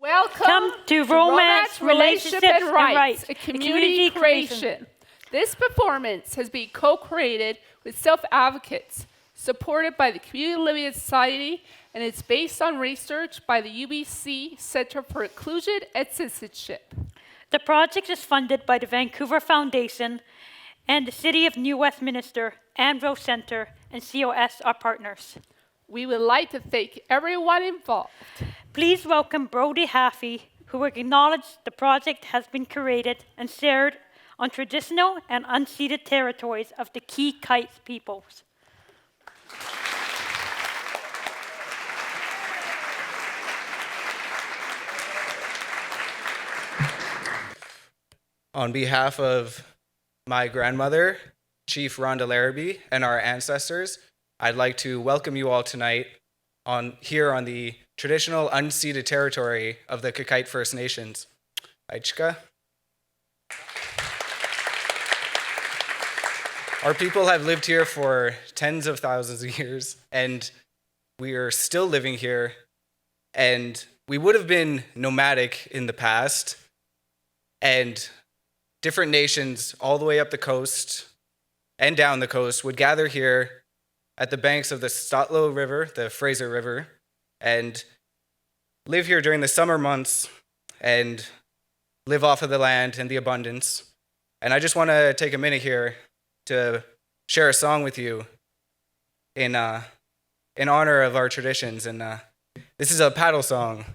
Welcome to Romance, Relationship, and Rights, a community creation. This performance has been co-created with self-advocates, supported by the Community Living Society, and is based on research by the UBC Center for Inclusion and Citizenship. The project is funded by the Vancouver Foundation and the City of New Westminster, Ambrose Center, and COS are partners. We would like to thank everyone involved. Please welcome Brody Haffey, who acknowledged the project has been created and shared on traditional and unceded territories of the Key-Kite peoples. On behalf of my grandmother, Chief Rhonda Larrabee, and our ancestors, I'd like to welcome you all tonight here on the traditional unceded territory of the Kii-Kite First Nations. Aichka. Our people have lived here for tens of thousands of years, and we are still living here, and we would have been nomadic in the past, and different nations all the way up the coast and down the coast would gather here at the banks of the Stotlow River, the Fraser River, and live here during the summer months and live off of the land and the abundance. And I just want to take a minute here to share a song with you in honor of our traditions. And this is a paddle song.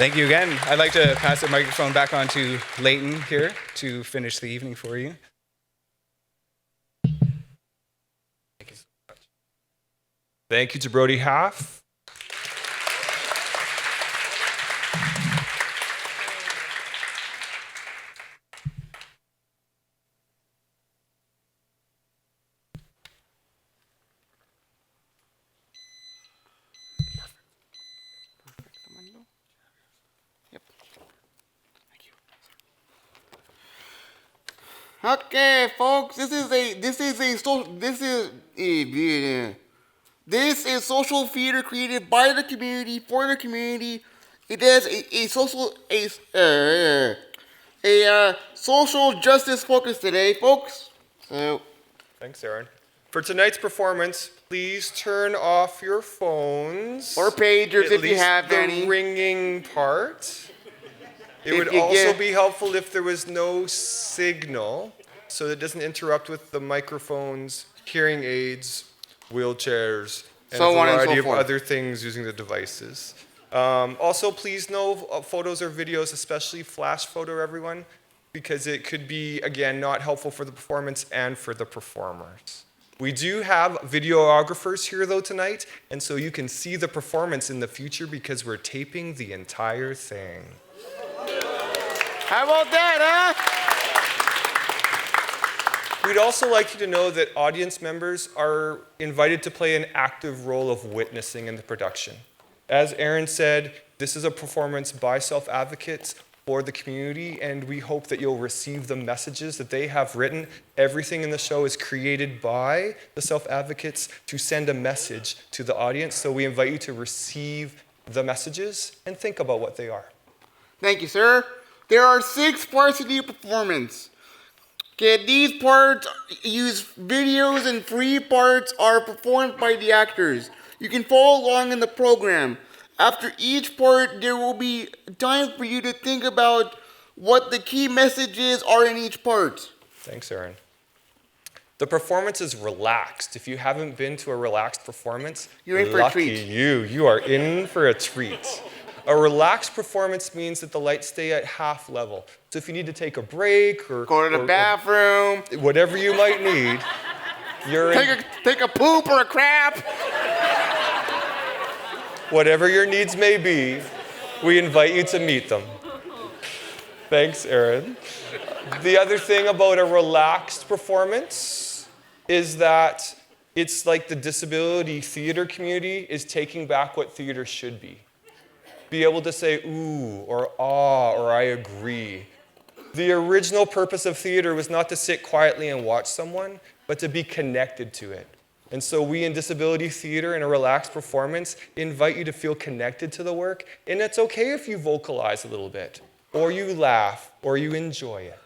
Thank you again. I'd like to pass the microphone back on to Leighton here to finish the evening for you. Thank you so much. Thank you to Brody Half. Okay, folks, this is social theater created by the community for the community. It is a social justice focus today, folks. So, Thanks, Aaron. For tonight's performance, please turn off your phones. or pagers if you have At least any. the ringing part. It If would you also get- be helpful if there was no signal, so that it doesn't interrupt with the microphones, hearing aids, wheelchairs, and So a on and so variety of forth. other things using the devices. Also, please no photos or videos, especially flash photo, everyone, because it could be, again, not helpful for the performance and for the performers. We do have videographers here, though, tonight, and so you can see the performance in the future because we're taping the entire thing. How about that, huh? We'd also like you to know that audience members are invited to play an active role of witnessing in the production. As Aaron said, this is a performance by self-advocates for the community, and we hope that you'll receive the messages that they have written. Everything in the show is created by the self-advocates to send a message to the audience, so we invite you to receive the messages and think about what they are. Thank you, sir. There are 6 parts to the performance. Okay, these parts use videos and 3 parts are performed by the actors. You can follow along in the program. After each part, there will be time for you to think about what the key messages are in each part. Thanks, Aaron. The performance is relaxed. If you haven't been to a relaxed performance, You're in for a lucky treat. you. You are in for a treat. A relaxed performance means that the lights stay at half level. So if you need to take a break or Go to the bathroom, whatever you might need, you're in, take a poop or a crap. whatever your needs may be, we invite you to meet them. Thanks, Aaron. The other thing about a relaxed performance is that it's like the disability theater community is taking back what theater should be. Be able to say ooh or ah or I agree. The original purpose of theater was not to sit quietly and watch someone, but to be connected to it. And so we in disability theater in a relaxed performance invite you to feel connected to the work, and it's okay if you vocalize a little bit, or you laugh, or you enjoy it.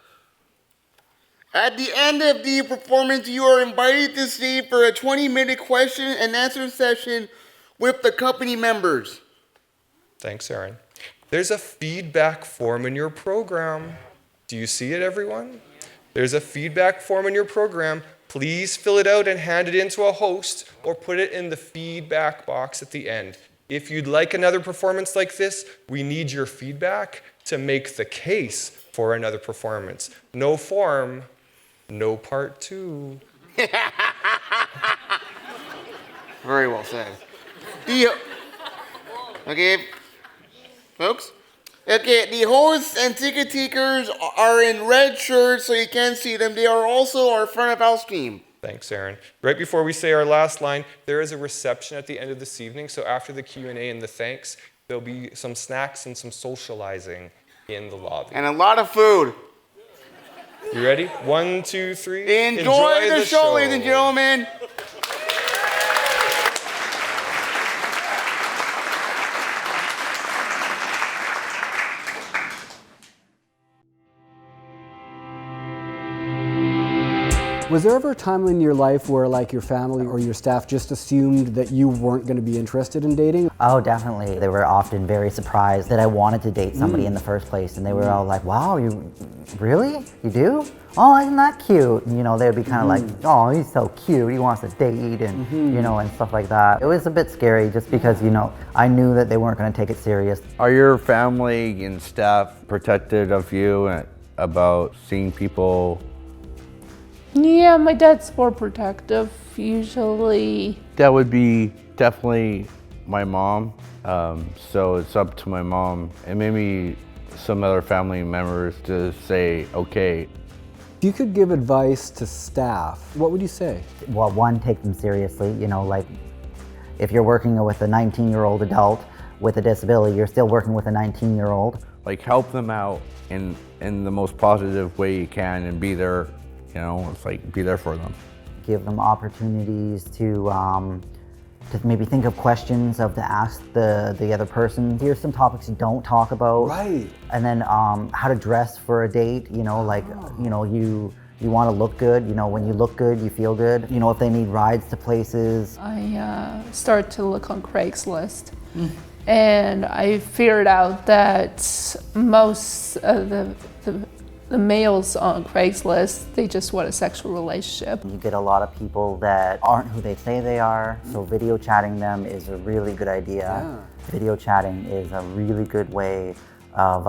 At the end of the performance, you are invited to stay for a 20-minute question and answer session with the company members. Thanks, Aaron. There's a feedback form in your program. Do you see it, everyone? There's a feedback form in your program. Please fill it out and hand it in to a host or put it in the feedback box at the end. If you'd like another performance like this, we need your feedback to make the case for another performance. No form, no part 2. Very well said. Okay, folks? Okay, the hosts and ticket takers are in red shirts so you can't see them. They are also our front of house team. Thanks, Aaron. Right before we say our last line, there is a reception at the end of this evening. So after the Q&A and the thanks, there'll be some snacks and some socializing in the lobby. And a lot of food. You ready? 1, 2, 3. Enjoy the show, ladies and gentlemen. Was there ever a time in your life where like your family or your staff just assumed that you weren't going to be interested in dating? Oh, definitely. They were often very surprised that I wanted to date somebody in the first place, and they were all like, wow, you really? You do? Oh, isn't that cute? And, you know, they'd be kind of like, oh, he's so cute, he wants to date, and you know, and stuff like that. It was a bit scary just because, you know, I knew that they weren't going to take it serious. Are your family and staff protective of you about seeing people? Yeah, my dad's more protective, usually. That would be definitely my mom. So it's up to my mom and maybe some other family members to say, okay. If you could give advice to staff, what would you say? Well, one, take them seriously. You know, like if you're working with a 19-year-old adult with a disability, you're still working with a 19-year-old. Like help them out in the most positive way you can and be there, you know, it's like be there for them. Give them opportunities to maybe think of questions to ask the other person. Here's some topics you don't talk about. Right. And then how to dress for a date, you know, like, you know, you want to look good, you know, when you look good, you feel good. You know, if they need rides to places. I started to look on Craigslist. And I figured out that most of the males on Craigslist, they just want a sexual relationship. You get a lot of people that aren't who they say they are, so video chatting them is a really good idea. Yeah. Video chatting is a really good way of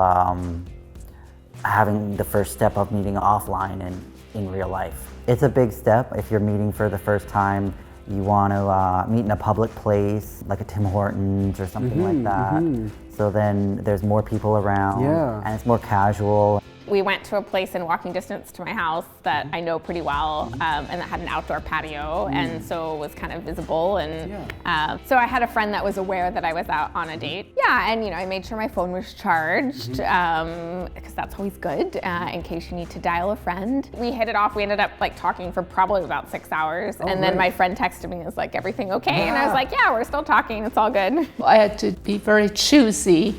having the first step of meeting offline and in real life. It's a big step if you're meeting for the first time. You want to meet in a public place, like a Tim Hortons or something like that. So then there's more people around, and it's more casual. We went to a place in walking distance to my house that I know pretty well, and that had an outdoor patio, and so it was kind of visible. And so I had a friend that was aware that I was out on a date. Yeah, and you know, I made sure my phone was charged, because that's always good in case you need to dial a friend. We hit it off. We ended up like talking for probably about 6 hours, and then my friend texted me and was like, "Everything okay?" And I was like, "Yeah, we're still talking. It's all good." I had to be very choosy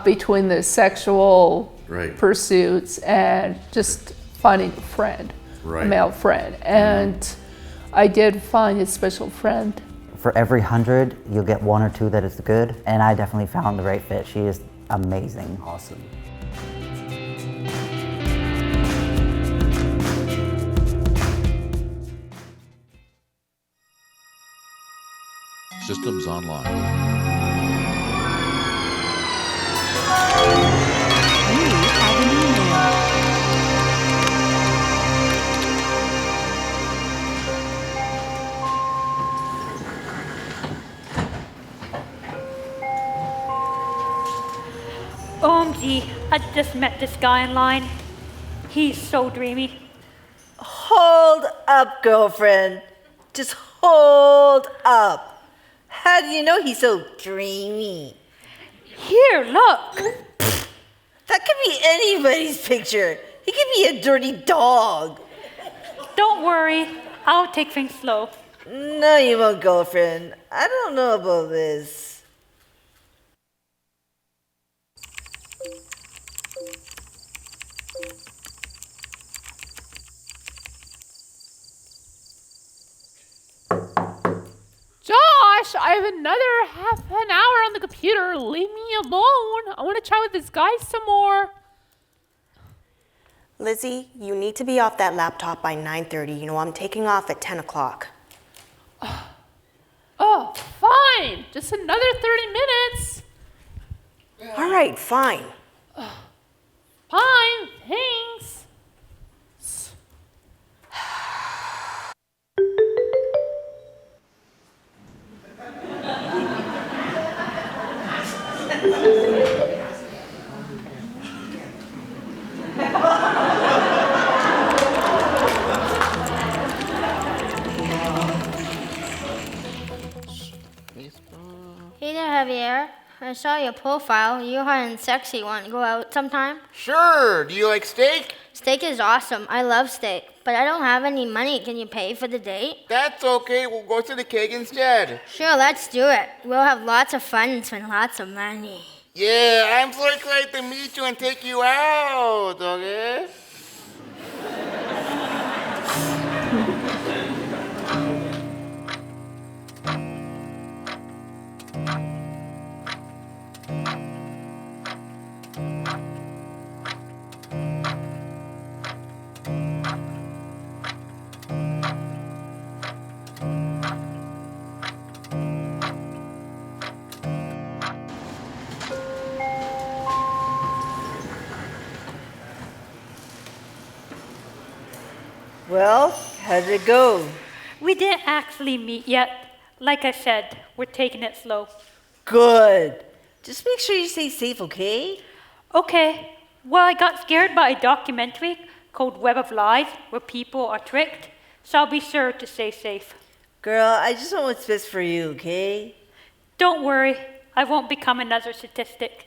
between the sexual pursuits and just finding a friend, a male friend. And I did find a special friend. For every 100, you'll get 1 or 2 that is good, and I definitely found the right fit. She is amazing. Awesome. Systems online. OMG, I just met this guy in line. He's so dreamy. Hold up, girlfriend. Just hold up. How do you know he's so dreamy? Here, look. That could be anybody's picture. He could be a dirty dog. Don't worry, I'll take things slow. No, you won't, girlfriend. I don't know about this. Josh, I have another half an hour on the computer. Leave me alone. I want to chat with this guy some more. Lizzie, you need to be off that laptop by 9:30. You know, I'm taking off at 10 o'clock. Oh, fine. Just another 30 minutes. All right, fine. Fine, thanks. Hey there, Javier. I saw your profile. You're hot and sexy. Want to go out sometime? Sure. Do you like steak? Steak is awesome. I love steak. But I don't have any money. Can you pay for the date? That's okay. We'll go to the keg instead. Sure, let's do it. We'll have lots of fun and spend lots of money. Yeah, I'm so excited to meet you and take you out, okay? Well, how'd it go? We didn't actually meet yet. Like I said, we're taking it slow. Good. Just make sure you stay safe, okay? Okay. Well, I got scared by a documentary called Web of Lies, where people are tricked, so I'll be sure to stay safe. Girl, I just want what's best for you, okay? Don't worry, I won't become another statistic.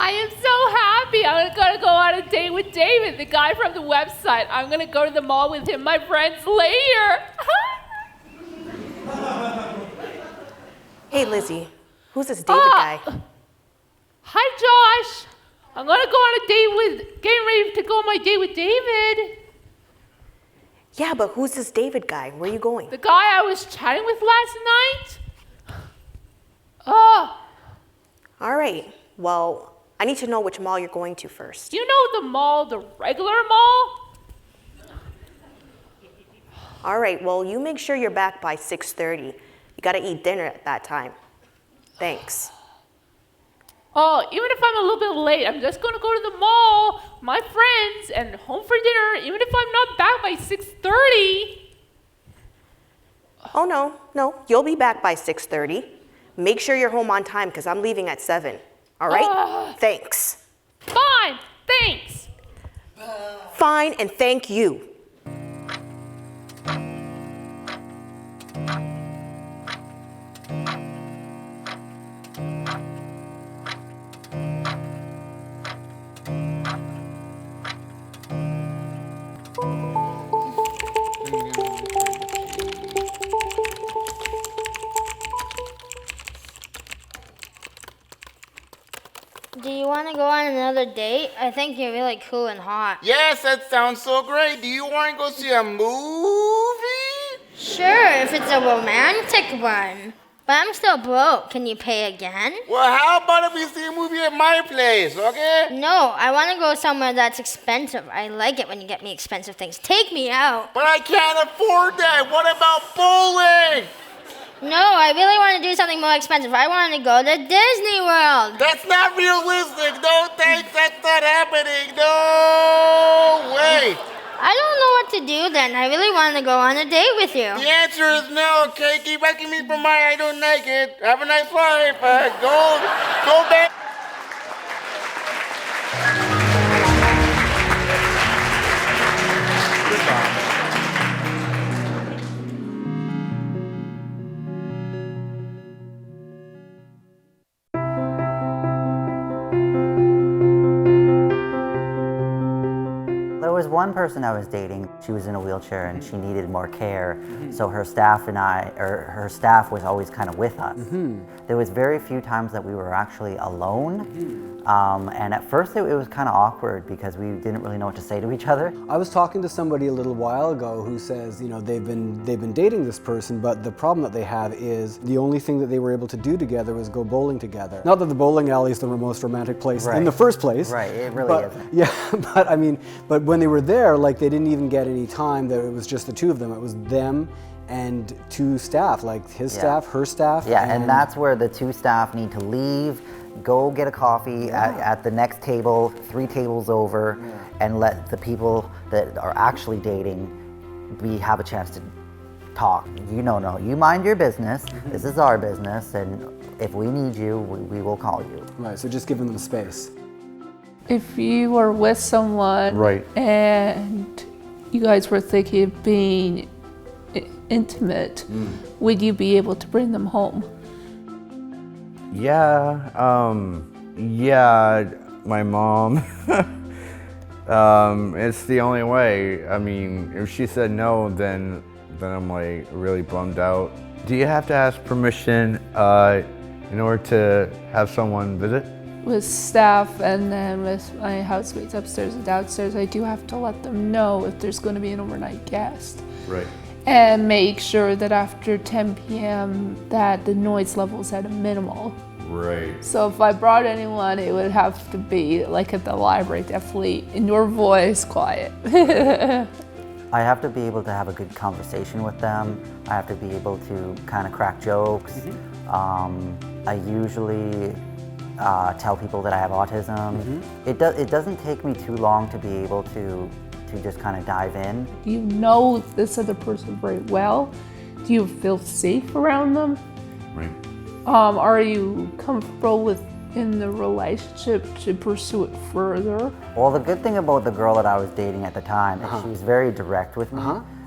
I am so happy. I'm going to go on a date with David, the guy from the website. I'm going to go to the mall with him, my friends, later. Hey, Lizzie, who's this David guy? Hi, Josh. I'm going to go on a date with, getting ready to go on my date with David. Yeah, but who's this David guy? Where are you going? The guy I was chatting with last night. Oh. All right, well, I need to know which mall you're going to first. Do you know the mall, the regular mall? All right, well, you make sure you're back by 6:30. You gotta eat dinner at that time. Thanks. Oh, even if I'm a little bit late, I'm just going to go to the mall, my friends, and home for dinner, even if I'm not back by 6:30. Oh, no, you'll be back by 6:30. Make sure you're home on time, because I'm leaving at 7. All right? Thanks. Fine, thanks. Fine, and thank you. Do you want to go on another date? I think you're really cool and hot. Yes, that sounds so great. Do you want to go see a movie? Sure, if it's a romantic one. But I'm still broke. Can you pay again? Well, how about if we see a movie at my place, okay? No, I want to go somewhere that's expensive. I like it when you get me expensive things. Take me out. But I can't afford that. What about bowling? No, I really want to do something more expensive. I want to go to Disney World. That's not realistic. No thanks, that's not happening. No way. I don't know what to do then. I really want to go on a date with you. The answer is no, okay? Keep asking me for mine. I don't like it. Have a nice life. Go back. There was one person I was dating. She was in a wheelchair and she needed more care. So her staff her staff was always kind of with us. There was very few times that we were actually alone. And at first it was kind of awkward because we didn't really know what to say to each other. I was talking to somebody a little while ago who says, you know, they've been dating this person, but the problem that they have is the only thing that they were able to do together was go bowling together. Not that the bowling alley is the most romantic place in the first place. Right, it really isn't. Yeah, but when they were there, like, they didn't even get any time. That it was just the two of them. It was them and two staff, like his staff, her staff. Yeah, and that's where the two staff need to leave, go get a coffee at the next table, 3 tables over, and let the people that are actually dating have a chance to talk. You mind your business. This is our business, and if we need you, we will call you. Right, so just giving them space. If you were with someone and you guys were thinking of being intimate, would you be able to bring them home? Yeah, my mom It's the only way. I mean, if she said no, then I'm like really bummed out. Do you have to ask permission in order to have someone visit? With staff and then with my housemates upstairs and downstairs, I do have to let them know if there's going to be an overnight guest. Right. And make sure that after 10 p.m. that the noise level's at a minimal. Right. So if I brought anyone, it would have to be like at the library, definitely in your voice, quiet. I have to be able to have a good conversation with them. I have to be able to kind of crack jokes. I usually tell people that I have autism. It doesn't take me too long to be able to just kind of dive in. You know this other person very well. Do you feel safe around them? Right. Are you comfortable within the relationship to pursue it further? Well, the good thing about the girl that I was dating at the time is she was very direct with me.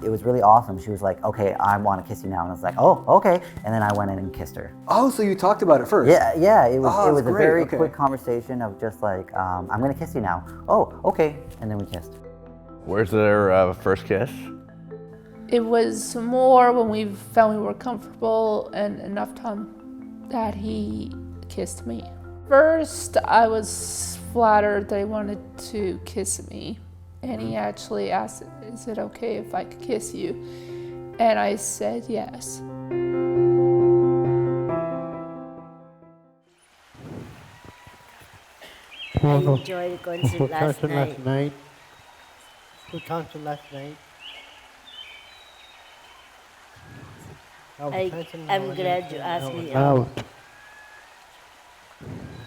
It was really awesome. She was like, okay, I want to kiss you now. And I was like, oh, okay. And then I went in and kissed her. Oh, so you talked about it first? Yeah, it was, it was a great. very Okay. quick conversation of just like, I'm going to kiss you now. Oh, okay. And then we kissed. Where's their first kiss? It was more when we found we were comfortable and enough time that he kissed me. First, I was flattered that he wanted to kiss me. And he actually asked, is it okay if I could kiss you? And I said yes. I enjoyed the concert last night. Who concert last night? I'm glad you asked me out.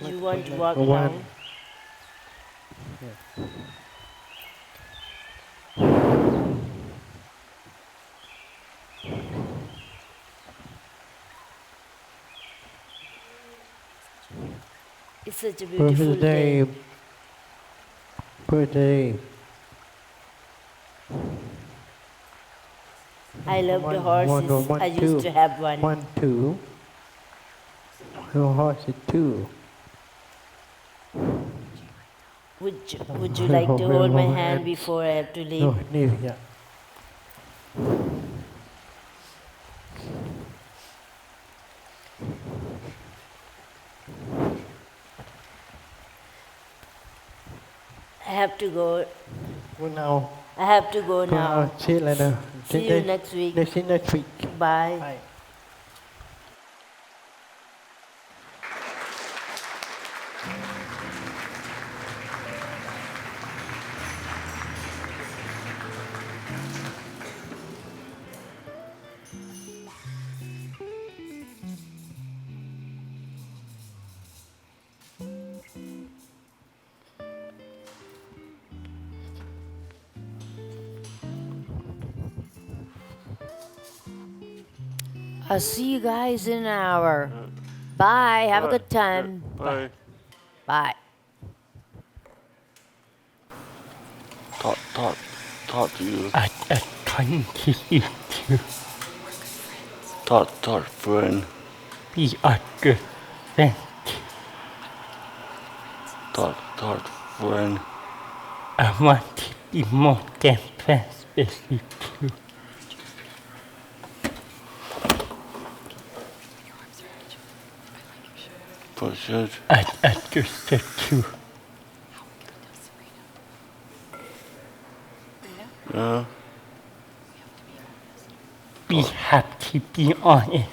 You want to walk down? Yeah. It's such a beautiful day. Birthday. I love the horses. I used to have one. 1, 2. The horse is 2. Would you like to hold my hand before I have to leave? No, leave, yeah. I have to go. Go now. I have to go now. See you later. See you next week. See you next week. Bye. Bye. I'll see you guys in an hour. Bye. Have a good time. Bye. Bye. Talk to you. I can't kiss you too. Talk, friend. We are good friends. Talk, friend. I want to be more than friends with you too. Push it. I understood too. Yeah. We have to be honest.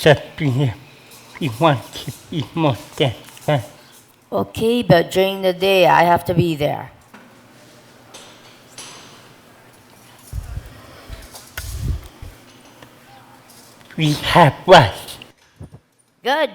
Sabrina, we want to be more than friends. Okay, but during the day, I have to be there. We have what? Good.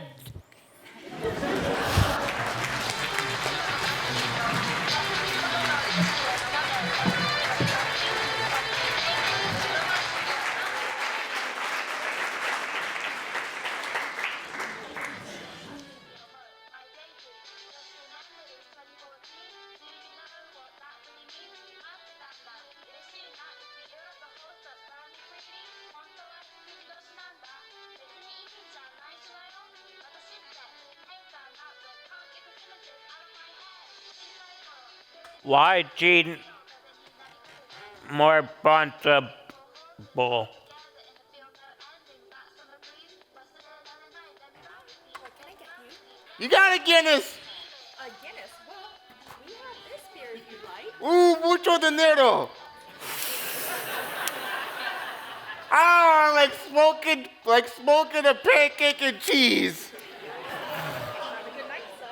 watching more responsible. You got a Guinness. A Guinness? Well, we have this beer if you like. Ooh, mucho dinero. Ah, like smoking a pancake and cheese. Have a good night, sir.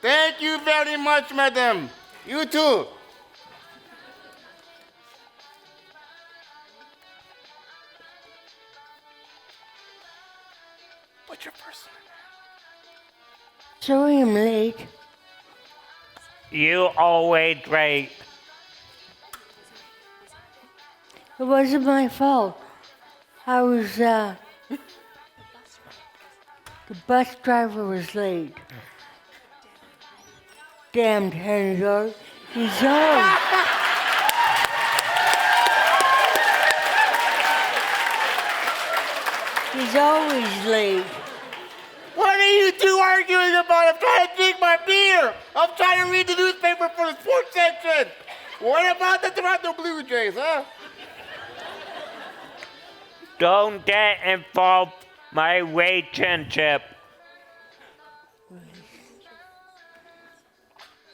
Thank you very much, madam. You too. What's your first name? Sorry I'm late. You always late. It wasn't my fault. I was, the bus driver was late. Damned Henry. He's always... He's always late. What are you two arguing about? I'm trying to drink my beer. I'm trying to read the newspaper for the sports section. What about the Toronto Blue Jays, huh? Don't get involved my relationship.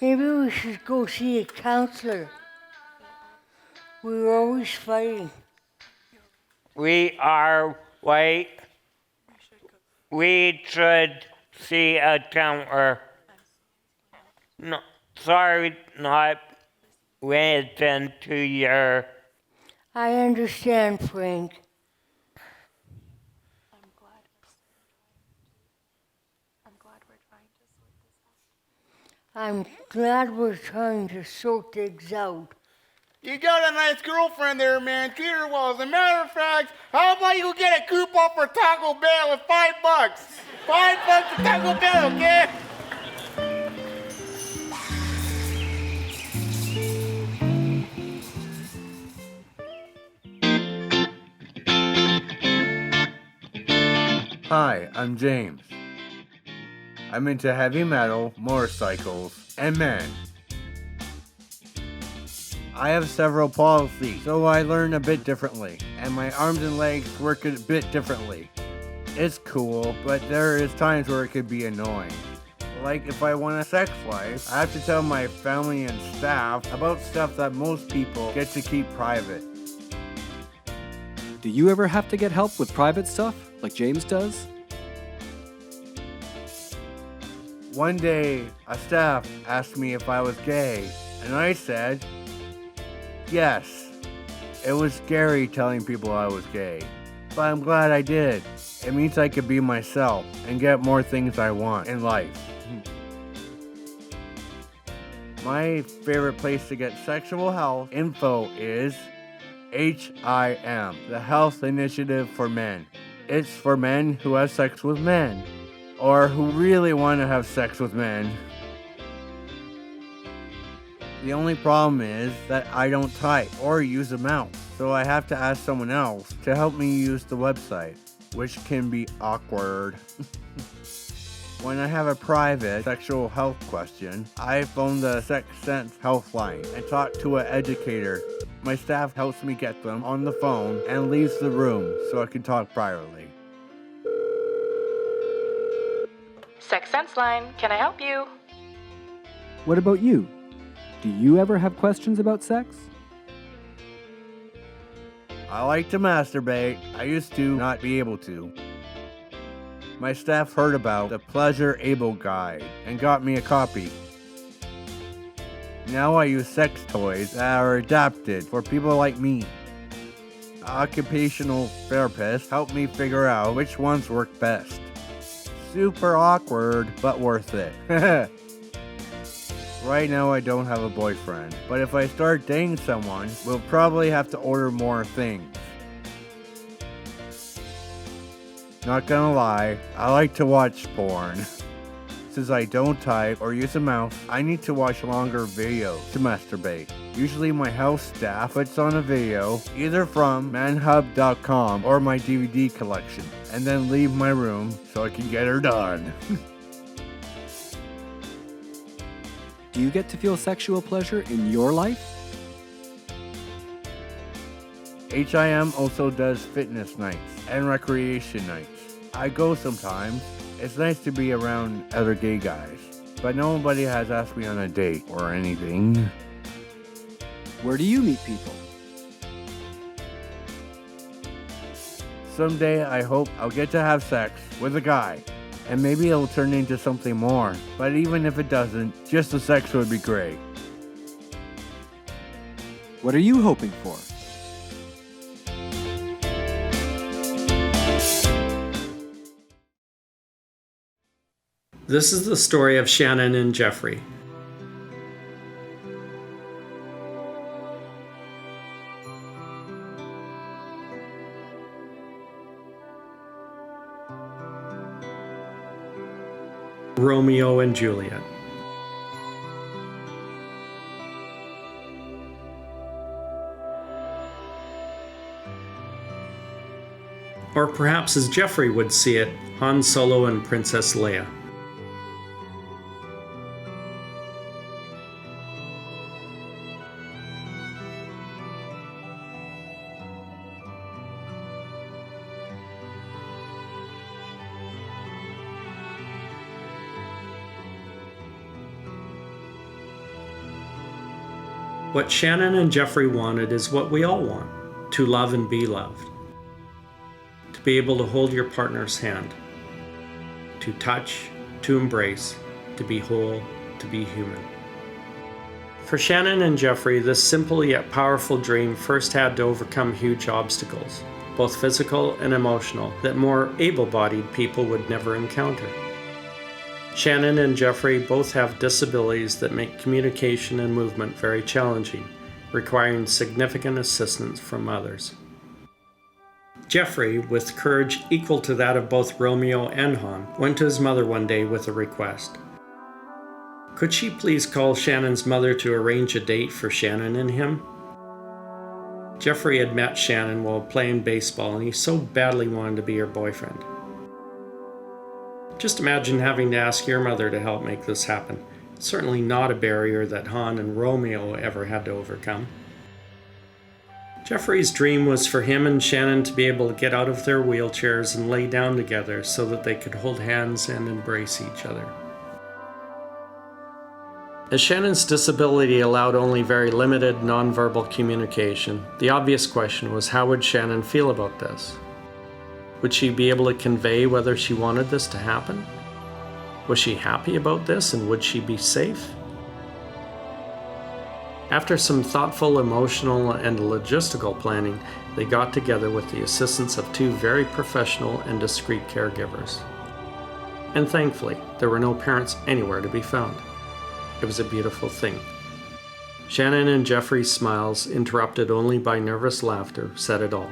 Maybe we should go see a counselor. We were always fighting. We are right. We should see a counselor. No, sorry, not listen to your... I understand, Frank. I'm glad we're trying to sort this out. You got a nice girlfriend there, man. Treat her well. As a matter of fact, how about you get a coupon for Taco Bell with $5? $5 for Taco Bell, okay? Hi, I'm James. I'm into heavy metal, motorcycles, and men. I have cerebral palsy, so I learn a bit differently, and my arms and legs work a bit differently. It's cool, but there is times where it could be annoying. Like if I want a sex life, I have to tell my family and staff about stuff that most people get to keep private. Do you ever have to get help with private stuff, like James does? One day, a staff asked me if I was gay, and I said, yes. It was scary telling people I was gay, but I'm glad I did. It means I could be myself and get more things I want in life. My favorite place to get sexual health info is HIM, the Health Initiative for Men. It's for men who have sex with men, or who really want to have sex with men. The only problem is that I don't type or use a mouse, so I have to ask someone else to help me use the website, which can be awkward. When I have a private sexual health question, I phone the Sex Sense Healthline and talk to an educator. My staff helps me get them on the phone and leaves the room so I can talk privately. Sex Sense Line, can I help you? What about you? Do you ever have questions about sex? I like to masturbate. I used to not be able to. My staff heard about the Pleasure Able Guide and got me a copy. Now I use sex toys that are adapted for people like me. Occupational therapists help me figure out which ones work best. Super awkward, but worth it. Right now I don't have a boyfriend, but if I start dating someone, we'll probably have to order more things. Not gonna lie, I like to watch porn. Since I don't type or use a mouse, I need to watch longer videos to masturbate. Usually my house staff puts on a video, either from manhub.com or my DVD collection, and then leave my room so I can get her done. Do you get to feel sexual pleasure in your life? HIM also does fitness nights and recreation nights. I go sometimes. It's nice to be around other gay guys, but nobody has asked me on a date or anything. Where do you meet people? Someday I hope I'll get to have sex with a guy, and maybe it'll turn into something more. But even if it doesn't, just the sex would be great. What are you hoping for? This is the story of Shannon and Jeffrey. Romeo and Juliet. Or perhaps as Jeffrey would see it, Han Solo and Princess Leia. What Shannon and Jeffrey wanted is what we all want, to love and be loved. To be able to hold your partner's hand. To touch, to embrace, to be whole, to be human. For Shannon and Jeffrey, this simple yet powerful dream first had to overcome huge obstacles, both physical and emotional, that more able-bodied people would never encounter. Shannon and Jeffrey both have disabilities that make communication and movement very challenging, requiring significant assistance from others. Jeffrey, with courage equal to that of both Romeo and Han, went to his mother one day with a request. Could she please call Shannon's mother to arrange a date for Shannon and him? Jeffrey had met Shannon while playing baseball, and he so badly wanted to be her boyfriend. Just imagine having to ask your mother to help make this happen. It's certainly not a barrier that Han and Romeo ever had to overcome. Jeffrey's dream was for him and Shannon to be able to get out of their wheelchairs and lay down together so that they could hold hands and embrace each other. As Shannon's disability allowed only very limited nonverbal communication, the obvious question was, how would Shannon feel about this? Would she be able to convey whether she wanted this to happen? Was she happy about this, and would she be safe? After some thoughtful, emotional, and logistical planning, they got together with the assistance of two very professional and discreet caregivers. And thankfully, there were no parents anywhere to be found. It was a beautiful thing. Shannon and Jeffrey's smiles, interrupted only by nervous laughter, said it all,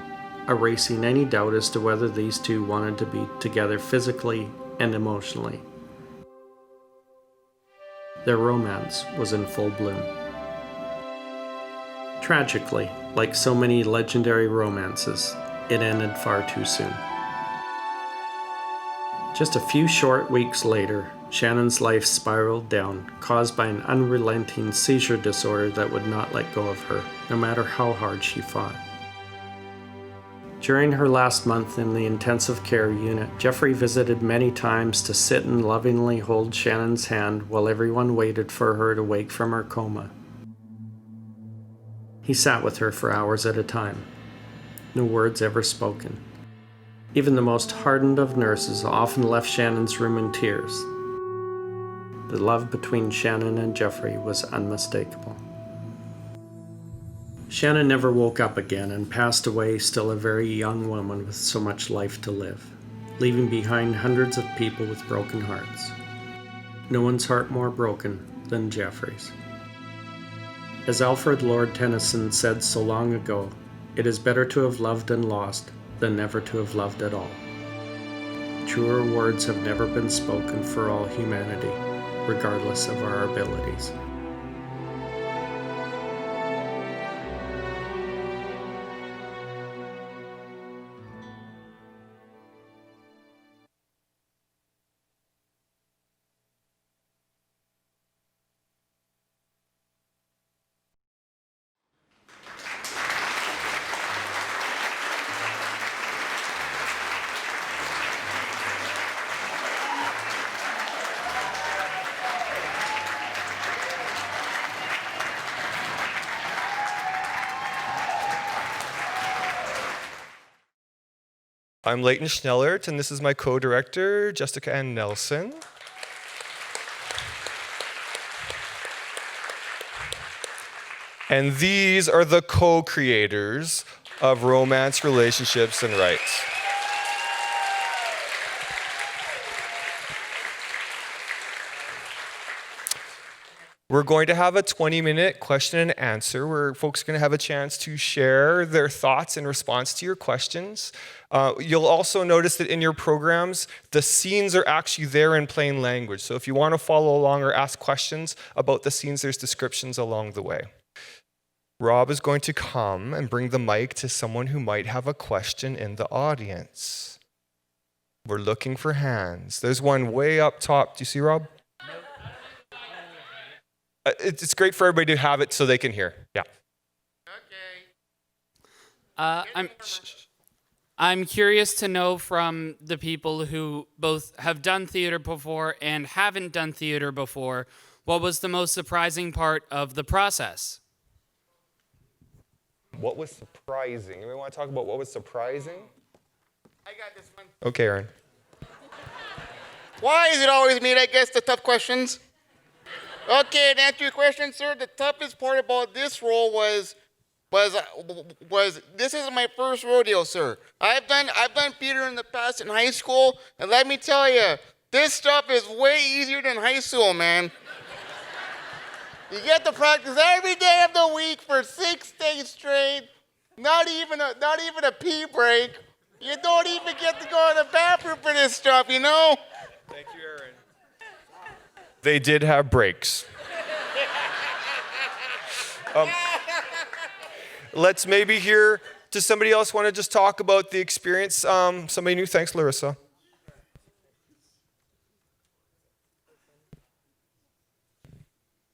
erasing any doubt as to whether these two wanted to be together physically and emotionally. Their romance was in full bloom. Tragically, like so many legendary romances, it ended far too soon. Just a few short weeks later, Shannon's life spiraled down, caused by an unrelenting seizure disorder that would not let go of her, no matter how hard she fought. During her last month in the intensive care unit, Jeffrey visited many times to sit and lovingly hold Shannon's hand while everyone waited for her to wake from her coma. He sat with her for hours at a time, no words ever spoken. Even the most hardened of nurses often left Shannon's room in tears. The love between Shannon and Jeffrey was unmistakable. Shannon never woke up again and passed away still a very young woman with so much life to live, leaving behind hundreds of people with broken hearts. No one's heart more broken than Jeffrey's. As Alfred Lord Tennyson said so long ago, it is better to have loved and lost than never to have loved at all. Truer words have never been spoken for all humanity, regardless of our abilities. I'm Leighton Schnellert, and this is my co-director, Jessica Ann Nelson. And these are the co-creators of Romance, Relationships, and Rights. We're going to have a 20-minute question and answer where folks are going to have a chance to share their thoughts in response to your questions. You'll also notice that in your programs, the scenes are actually there in plain language. So if you want to follow along or ask questions about the scenes, there's descriptions along the way. Rob is going to come and bring the mic to someone who might have a question in the audience. We're looking for hands. There's one way up top. Do you see Rob? It's great for everybody to have it so they can hear. Yeah. I'm curious to know from the people who both have done theater before and haven't done theater before, what was the most surprising part of the process? What was surprising? Anybody want to talk about what was surprising? I got this one. Okay, Aaron. Why is it always me that gets the tough questions? Okay, to answer your question, sir, the toughest part about this role was this isn't my first rodeo, sir. I've done theater in the past in high school, and let me tell you, this stuff is way easier than high school, man. You get to practice every day of the week for 6 days straight. Not even a pee break. You don't even get to go to the bathroom for this stuff, you know? Thank you, Aaron. They did have breaks. Let's maybe hear, does somebody else want to just talk about the experience? Somebody new? Thanks, Larissa.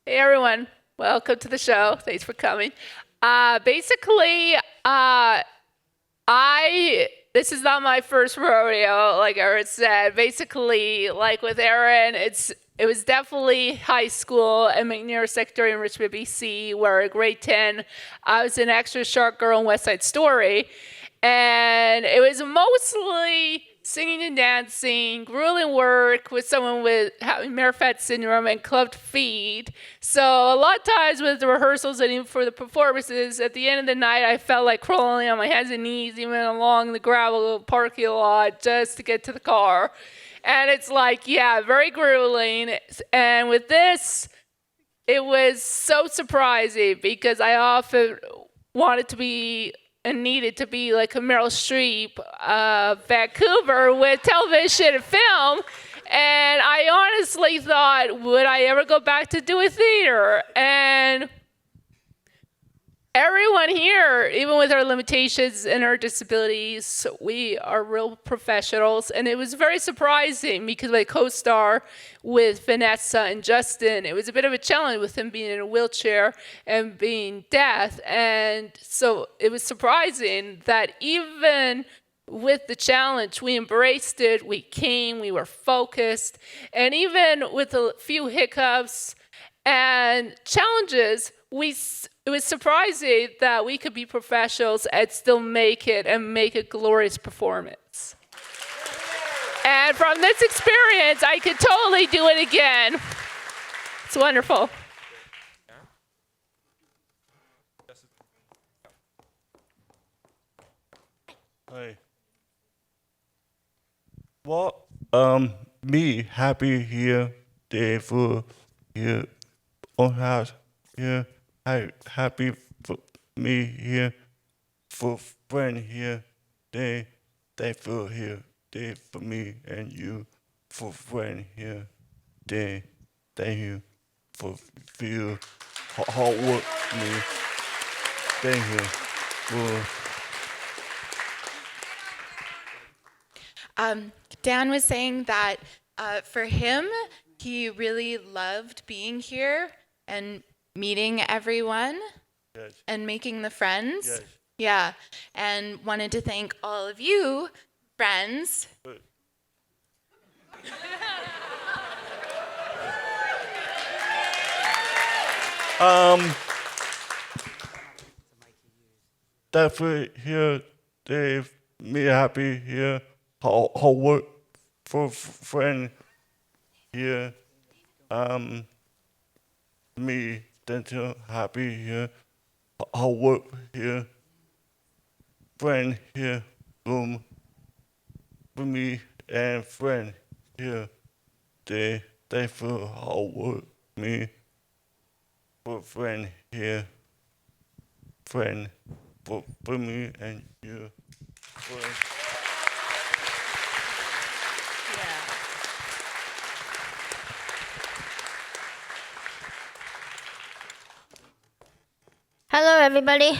Hey everyone, welcome to the show. Thanks for coming. This is not my first rodeo, like Aaron said. Basically, like with Aaron, it was definitely high school at McNair Secondary in Richmond, BC, where at grade 10, I was an extra shark girl in West Side Story. And it was mostly singing and dancing, grueling work with someone with having Marfan syndrome and clubbed feet. So a lot of times with the rehearsals and even for the performances, at the end of the night, I felt like crawling on my hands and knees, even along the gravel parking lot, just to get to the car. And it's like, yeah, very grueling. And with this, it was so surprising because I often wanted to be and needed to be like a Meryl Streep of Vancouver with television and film. And I honestly thought, would I ever go back to do a theater? And everyone here, even with our limitations and our disabilities, we are real professionals. And it was very surprising because my co-star with Vanessa and Justin, it was a bit of a challenge with him being in a wheelchair and being deaf. And so it was surprising that even with the challenge, we embraced it, we came, we were focused. And even with a few hiccups and challenges, it was surprising that we could be professionals and still make it and make a glorious performance. And from this experience, I could totally do it again. It's wonderful. Hi. Well, me happy here, day for here, on house here. I happy for me here, for friend here, they feel here, they for me and you, for friend here, they thank you for feel hard work me, thank you for. Dan was saying that for him, he really loved being here and meeting everyone and making the friends. Yes. Yeah, and wanted to thank all of you, friends. That for here, Dave, me happy here. How work for friend here. Me dental happy here. How work here. Friend here. Room for me and friend here. They feel how work me. For friend here. Friend for me and you. Friend. Hello, everybody.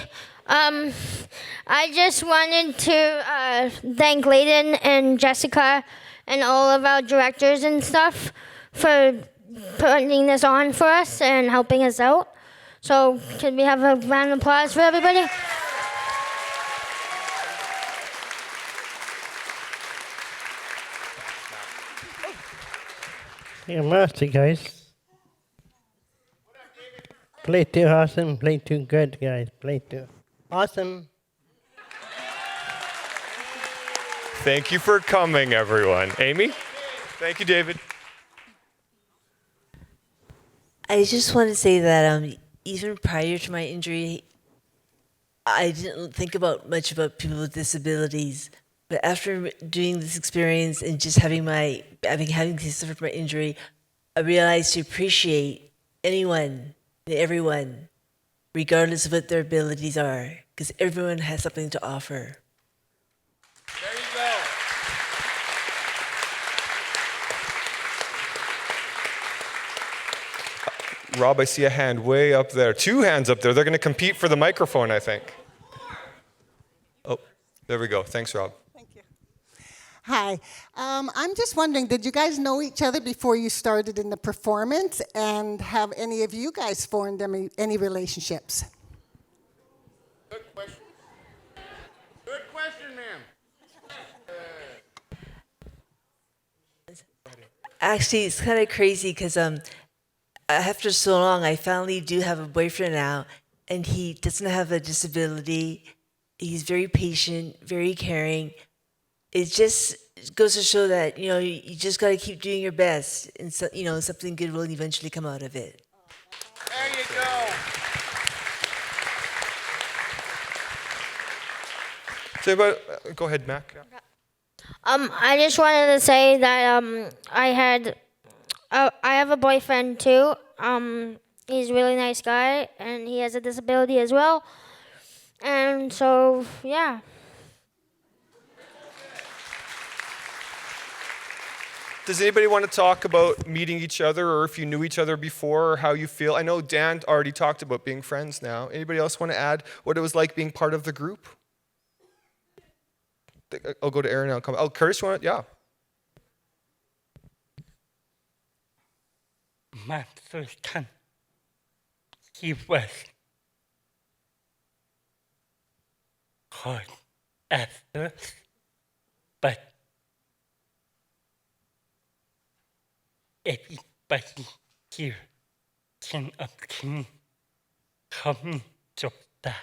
I just wanted to thank Layden and Jessica and all of our directors and stuff for putting this on for us and helping us out. So, could we have a round of applause for everybody? Yeah, mercy, guys. Play too awesome, play too good, guys. Play too awesome. Thank you for coming, everyone. Amy? Thank you, David. I just want to say that even prior to my injury, I didn't think much about people with disabilities. But after doing this experience and just having to suffer from my injury, I realized to appreciate anyone and everyone, regardless of what their abilities are, because everyone has something to offer. There you go. Rob, I see a hand way up there. 2 hands up there. They're going to compete for the microphone, I think. Oh, there we go. Thanks, Rob. Hi. I'm just wondering, did you guys know each other before you started in the performance? And have any of you guys formed any relationships? Good question. Good question, ma'am. Actually, it's kind of crazy because after so long, I finally do have a boyfriend now, and he doesn't have a disability. He's very patient, very caring. It just goes to show that, you just got to keep doing your best, and something good will eventually come out of it. There you go. So, go ahead, Mac. I just wanted to say that I have a boyfriend too. He's a really nice guy, and he has a disability as well. And so, yeah. Does anybody want to talk about meeting each other, or if you knew each other before, or how you feel? I know Dan already talked about being friends now. Anybody else want to add what it was like being part of the group? I'll go to Aaron and I'll come. Oh, Curtis, you want to? Yeah. My first time, he was hard at first, but everybody here can obtain coming to that,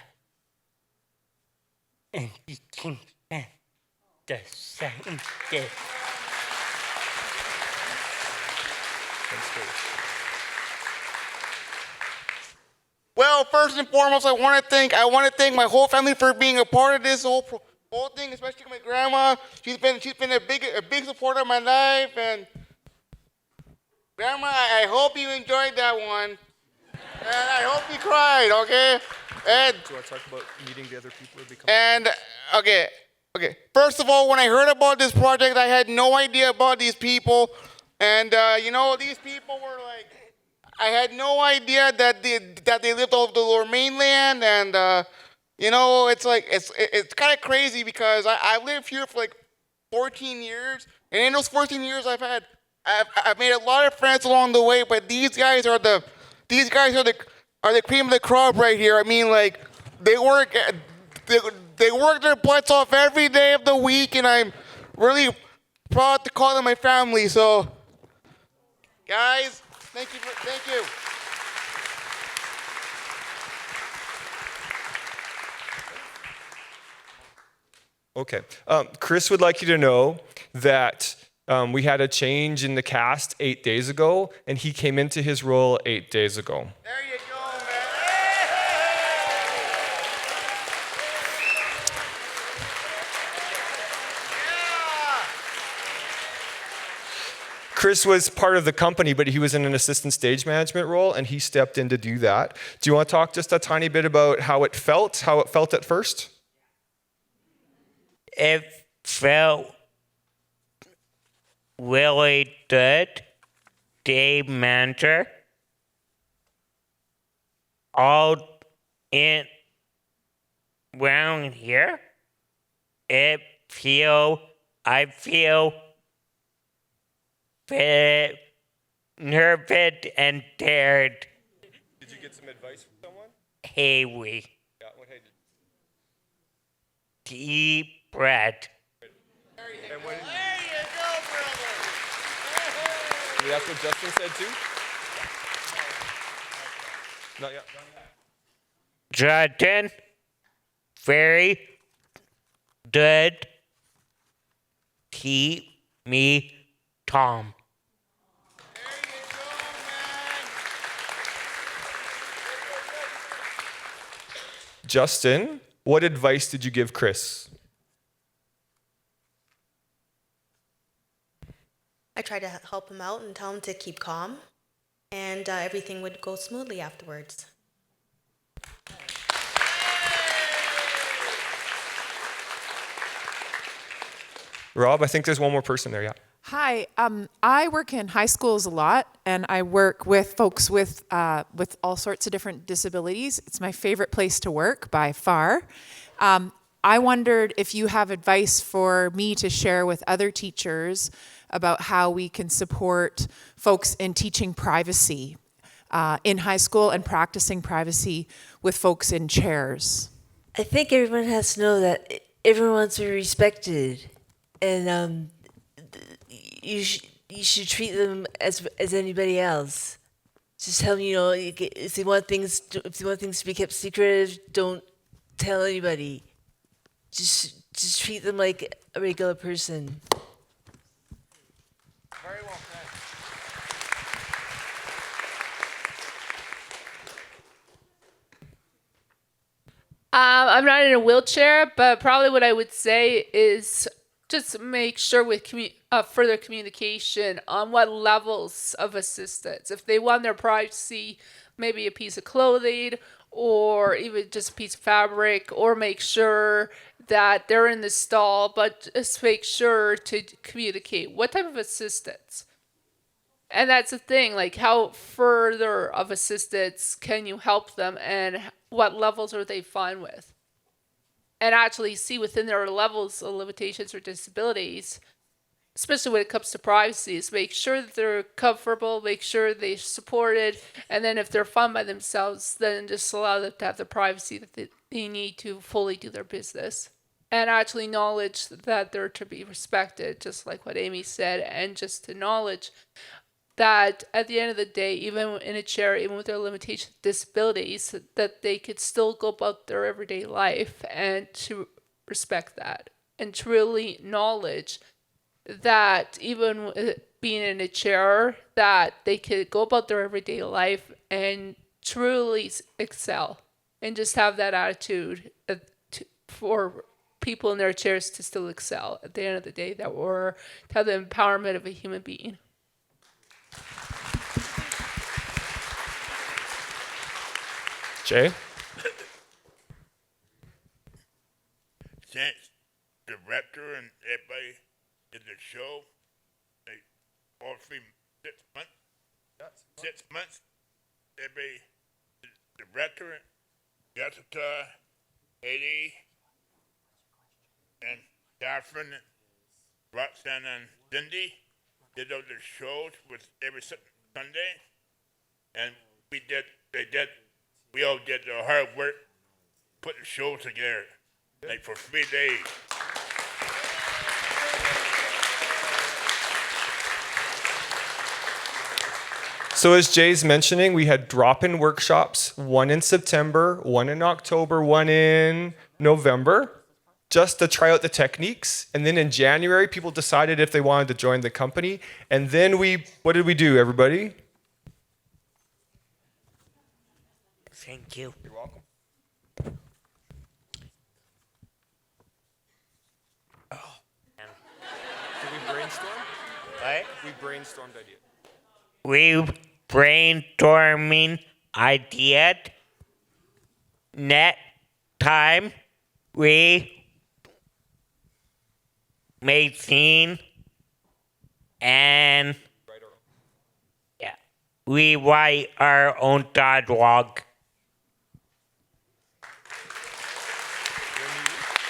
and we can spend the same day. Well, first and foremost, I want to thank my whole family for being a part of this whole thing, especially my grandma. She's been a big supporter of my life, and Grandma, I hope you enjoyed that one, and I hope you cried. Okay. And do you want to talk about meeting the other people? Okay. First of all, when I heard about this project, I had no idea about these people, and these people were like. I had no idea that they lived off the Lower Mainland, and it's kind of crazy because I've lived here for like 14 years, and in those 14 years I've made a lot of friends along the way. But these guys are the cream of the crop right here. I mean, like they work their butts off every day of the week, and I'm really proud to call them my family. So, guys. Thank you. Okay. Chris would like you to know that we had a change in the cast 8 days ago, and he came into his role 8 days ago. There you go, man. Chris was part of the company, but he was in an assistant stage management role, and he stepped in to do that. Do you want to talk just a tiny bit about how it felt at first? It felt really good. Day manager. All in around here. I feel nervous and tired. Did you get some advice from someone? Haley. Yeah, what did Deep breath. There you go, brother. Maybe that's what Justin said too? Not yet. Justin, very good. Keep me calm. Justin, what advice did you give Chris? I tried to help him out and tell him to keep calm, and everything would go smoothly afterwards. Rob, I think there's one more person there, yeah. Hi, I work in high schools a lot, and I work with folks with all sorts of different disabilities. It's my favorite place to work by far. I wondered if you have advice for me to share with other teachers about how we can support folks in teaching privacy in high school and practicing privacy with folks in chairs. I think everyone has to know that everyone wants to be respected, and you should treat them as anybody else. Just tell them, if they want things to be kept secret, don't tell anybody. Just treat them like a regular person. Very well said. I'm not in a wheelchair, but probably what I would say is just make sure with further communication on what levels of assistance. If they want their privacy, maybe a piece of clothing or even just a piece of fabric, or make sure that they're in the stall, but just make sure to communicate what type of assistance. And that's the thing, like how further of assistance can you help them and what levels are they fine with? And actually see within their levels of limitations or disabilities, especially when it comes to privacy, is make sure that they're comfortable, make sure they're supported, and then if they're fine by themselves, then just allow them to have the privacy that they need to fully do their business. And actually acknowledge that they're to be respected, just like what Amy said, and just acknowledge that at the end of the day, even in a chair, even with their limitations, disabilities, that they could still go about their everyday life, and to respect that and truly acknowledge that even being in a chair, that they could go about their everyday life and truly excel, and just have that attitude for people in their chairs to still excel at the end of the day, that we're to have the empowerment of a human being. Jay? Since the director and everybody did the show, they all 6 months. 6 months. Everybody, the director, Jessica, Eddie, and Catherine, Roxanne, and Cindy did all the shows with every Sunday, and we all did the hard work, put the show together, like for 3 days. So as Jay's mentioning, we had drop-in workshops, one in September, one in October, one in November. just to try out the techniques. And then in January, people decided if they wanted to join the company. And then what did we do, everybody? Thank you. You're welcome. Did we brainstorm? What? We brainstormed ideas. We brainstorming ideas. Next time we make scene and yeah, we write our own dialogue.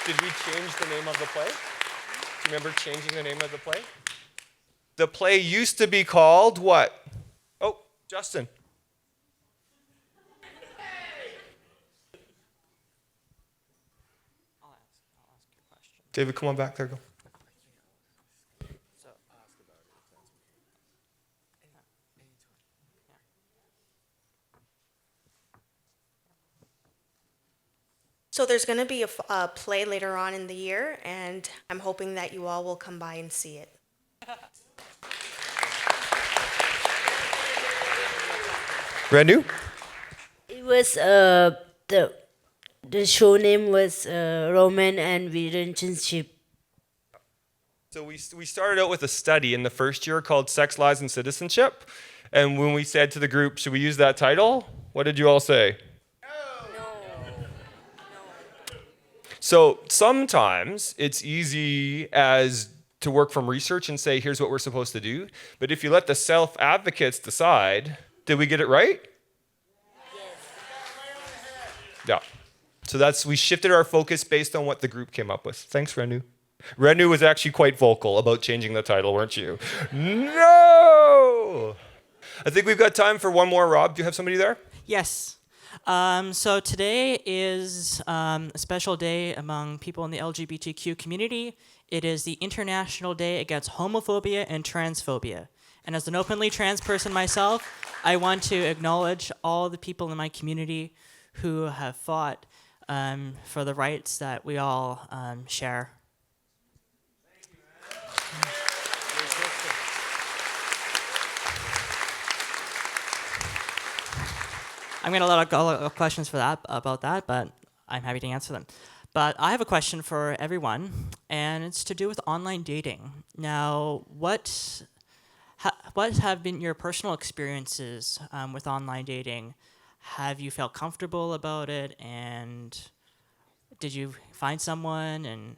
Did we change the name of the play? Do you remember changing the name of the play? The play used to be called what? Oh, Justin. David, come on back. There you go. So there's going to be a play later on in the year, and I'm hoping that you all will come by and see it. Brand new? It was the show name was Roman and Relationship. So we started out with a study in the first year called Sex, Lies, and Citizenship. And when we said to the group, should we use that title? What did you all say? So sometimes it's easy as to work from research and say, here's what we're supposed to do. But if you let the self-advocates decide, did we get it right? Yes. Yeah. So we shifted our focus based on what the group came up with. Thanks, Renu. Renu was actually quite vocal about changing the title, weren't you? No! I think we've got time for one more. Rob, do you have somebody there? Yes. So today is a special day among people in the LGBTQ community. It is the International Day Against Homophobia and Transphobia. And as an openly trans person myself, I want to acknowledge all the people in my community who have fought for the rights that we all share. I'm going to let go questions about that, but I'm happy to answer them. But I have a question for everyone, and it's to do with online dating. Now, what have been your personal experiences with online dating? Have you felt comfortable about it, and did you find someone? And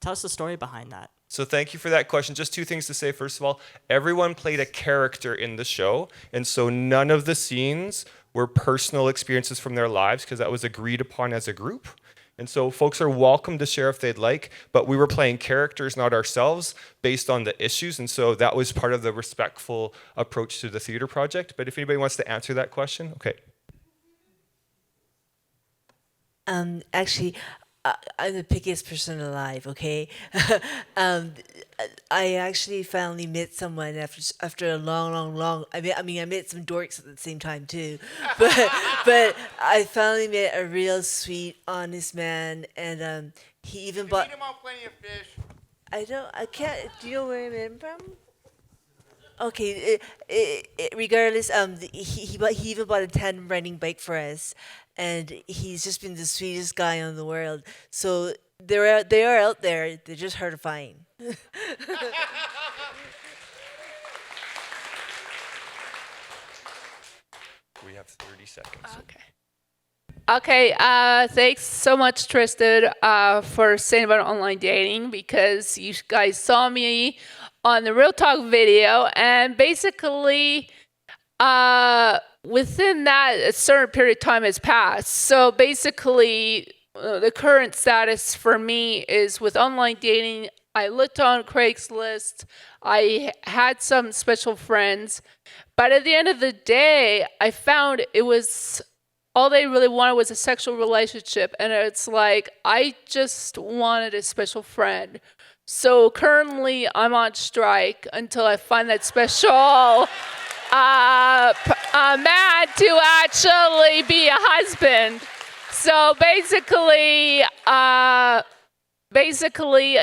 tell us the story behind that. So thank you for that question. Just two things to say. First of all, everyone played a character in the show, and so none of the scenes were personal experiences from their lives because that was agreed upon as a group. And so folks are welcome to share if they'd like, but we were playing characters, not ourselves, based on the issues, and so that was part of the respectful approach to the theater project. But if anybody wants to answer that question, okay. Actually, I'm the pickiest person alive, okay? I actually finally met someone after a long. I met some dorks at the same time too, but I finally met a real sweet, honest man, and he even bought. Feed him all plenty of fish. I can't. Do you know where I met him from? Okay. Regardless, he even bought a tandem riding bike for us, and he's just been the sweetest guy in the world. So they are out there. They're just hard to find. We have 30 seconds. Okay, thanks so much, Tristan, for saying about online dating, because you guys saw me on the Real Talk video, and basically within that, a certain period of time has passed. So basically, the current status for me is with online dating, I looked on Craigslist, I had some special friends, but at the end of the day, I found it was all they really wanted was a sexual relationship, and it's like, I just wanted a special friend. So currently, I'm on strike until I find that special man to actually be a husband. So basically, Basically,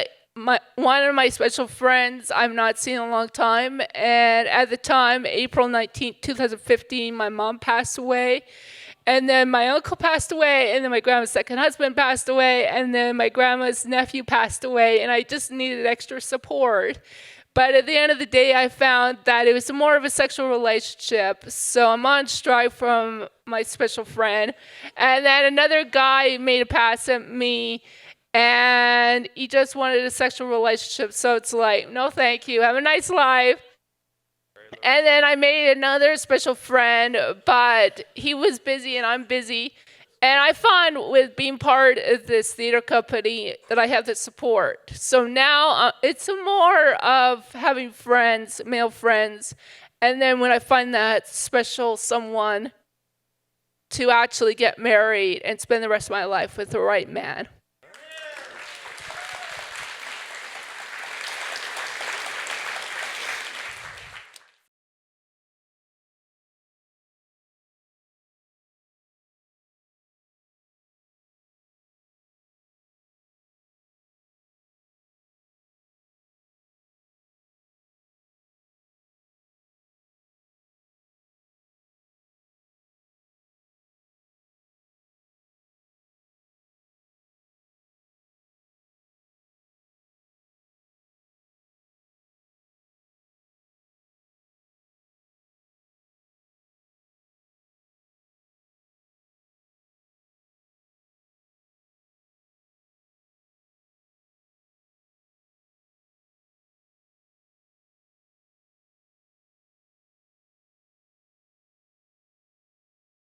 one of my special friends I've not seen in a long time, and at the time, April 19th, 2015, my mom passed away, and then my uncle passed away, and then my grandma's second husband passed away, and then my grandma's nephew passed away, and I just needed extra support. But at the end of the day, I found that it was more of a sexual relationship. So I'm on strike from my special friend. And then another guy made a pass at me, and he just wanted a sexual relationship. So it's like, no, thank you. Have a nice life. And then I made another special friend, but he was busy and I'm busy. And I found with being part of this theater company that I have the support. So now it's more of having friends, male friends. And then when I find that special someone to actually get married and spend the rest of my life with the right man.